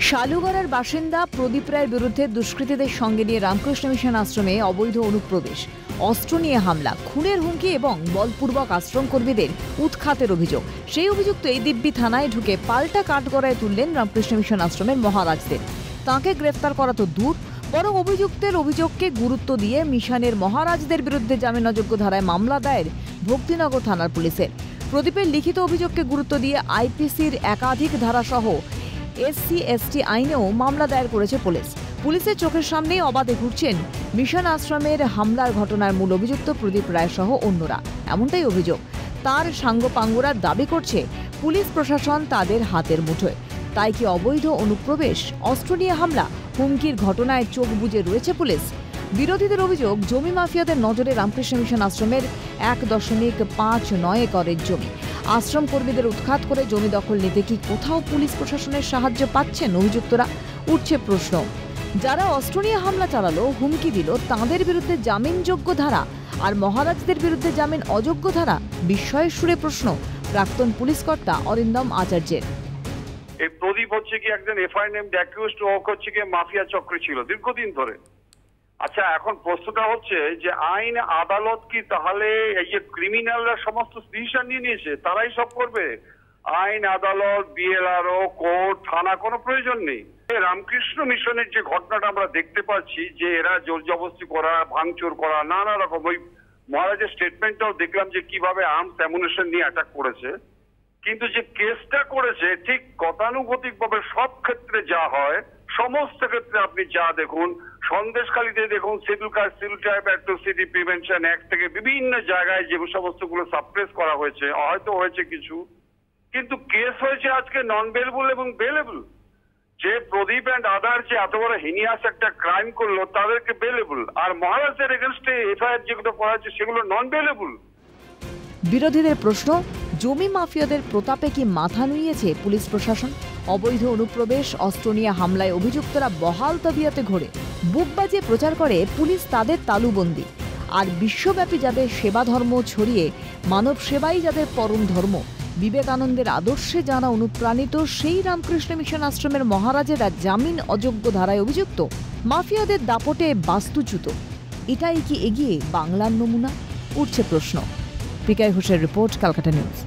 শালুগড়ার বাসিন্দা প্রদীপ রায়ের বিরুদ্ধে দুষ্কৃতীদের সঙ্গে নিয়ে রামকৃষ্ণ মিশন আশ্রমে অবৈধ অনুপ্রবেশ, অস্ত্র নিয়ে হামলা, খুনের হুমকি এবং বলপূর্বক আশ্রম কর্মীদের উৎখাতের অভিযোগ। সেই অভিযুক্ত এই দিব্যি থানায় ঢুকে পাল্টা কাঠগড়ায় তুললেন রামকৃষ্ণ মিশন আশ্রমের মহারাজদের। তাঁকে গ্রেফতার করা তো দূর, বরং অভিযুক্তের অভিযোগকে গুরুত্ব দিয়ে মিশনের মহারাজদের বিরুদ্ধে জামিন অযোগ্য ধারায় মামলা দায়ের ভক্তিনগর থানার পুলিশের। প্রদীপের লিখিত অভিযোগকে গুরুত্ব দিয়ে আইপিসির একাধিক ধারাসহ SC/ST আইনেও মামলা দায়ের করেছে পুলিশ। পুলিশের চোখের সামনেই অবাধে ঘুরছেন মিশন আশ্রমের হামলার ঘটনার মূল অভিযুক্ত প্রদীপ রায় সহ অন্যরা। এমনটাই অভিযোগ। তার সাঙ্গপাঙ্গরা দাবি করছে পুলিশ প্রশাসন তাদের হাতের মুঠোয়। তাই কি অবৈধ অনুপ্রবেশ, অস্ত্র নিয়ে হামলা, হুমকির ঘটনায় চোখ বুজে রয়েছে পুলিশ? বিরোধীদের অভিযোগ, জমি মাফিয়াদের নজরে রামকৃষ্ণ মিশন আশ্রমের 1.59 একরের জমি। আশ্রম কর্মীদের উৎখাত করে জমি দখল নিতে কি কোথাও পুলিশ প্রশাসনের সাহায্য পাচ্ছেন অভিযুক্তরা? উঠছে প্রশ্ন, যারা অস্ত্র নিয়ে হামলা চালালো, হুমকি দিল, তাঁদের বিরুদ্ধে জামিনযোগ্য ধারা, আর মহারাজদের বিরুদ্ধে জামিন অযোগ্য ধারা। বিস্ময়ের সুরে প্রশ্ন প্রাক্তন পুলিশ কর্তা অরিন্দম আচার্যের। এই প্রদীপ হচ্ছে কি একজন এফআইআর নেমড অ্যাকিউজড, ও হচ্ছে কি মাফিয়া চক্রে ছিল দীর্ঘদিন ধরে। আচ্ছা, এখন প্রশ্নটা হচ্ছে যে আইন আদালত কি তাহলে এই যে ক্রিমিনালরা সমস্ত ডিসিশন নিয়ে নিয়েছে, তারাই সব করবে? আইন আদালত, BLRO, কোর্ট, থানা কোনো প্রয়োজন নেই। রামকৃষ্ণ মিশনের যে ঘটনাটা আমরা দেখতে পাচ্ছি যে এরা জোর জবরদস্তি করা, ভাঙচুর করা, নানা রকম, ওই মহারাজের স্টেটমেন্টটাও দেখলাম যে কিভাবে আর্মস অ্যামুনিশন নিয়ে অ্যাটাক করেছে। কিন্তু যে কেসটা করেছে ঠিক গতানুগতিক ভাবে সব ক্ষেত্রে যা হয়, সমস্ত ক্ষেত্রে আপনি যা দেখুন, সন্দেশখালীতে দেখুন, civil tribe atrocity prevention act থেকে বিভিন্ন জায়গায় যে সমস্তগুলো সাপ্রেস করা হয়েছে, হয়তো হয়েছে কিছু, কিন্তু কেস হয়েছে আজকে নন বেলেবল এবং বেলেবল। যে প্রদীপ অ্যান্ড আদার যে এত বড় হিনিয়াস একটা ক্রাইম করলো, তাদেরকে বেলেবল, আর মহারাজের এগেনস্টে এফআইআর যেগুলো করা হচ্ছে সেগুলো নন বেলেবল। বিরোধীদের প্রশ্ন, জমি মাফিয়াদের প্রতাপে কি মাথা নুইয়েছে পুলিশ প্রশাসন? অবৈধ অনুপ্রবেশ, অস্ত্র নিয়ে হামলায় অভিযুক্তরা বহাল তবিয়তে ঘোরে, বুক বাজিয়ে প্রচার করে পুলিশ তাদের তালুবন্দি। আর বিশ্বব্যাপী যাদের সেবা ধর্ম ছড়িয়ে মানব সেবাই যাদের পরম ধর্ম, বিবেকানন্দের আদর্শে যারা অনুপ্রাণিত, সেই রামকৃষ্ণ মিশন আশ্রমের মহারাজেরা জামিন অযোগ্য ধারায় অভিযুক্ত, মাফিয়াদের দাপটে বাস্তুচ্যুত। এটাই কি এগিয়ে বাংলার নমুনা? উঠছে প্রশ্ন। পিকাই ঘোষের রিপোর্ট, ক্যালকাটা নিউজ।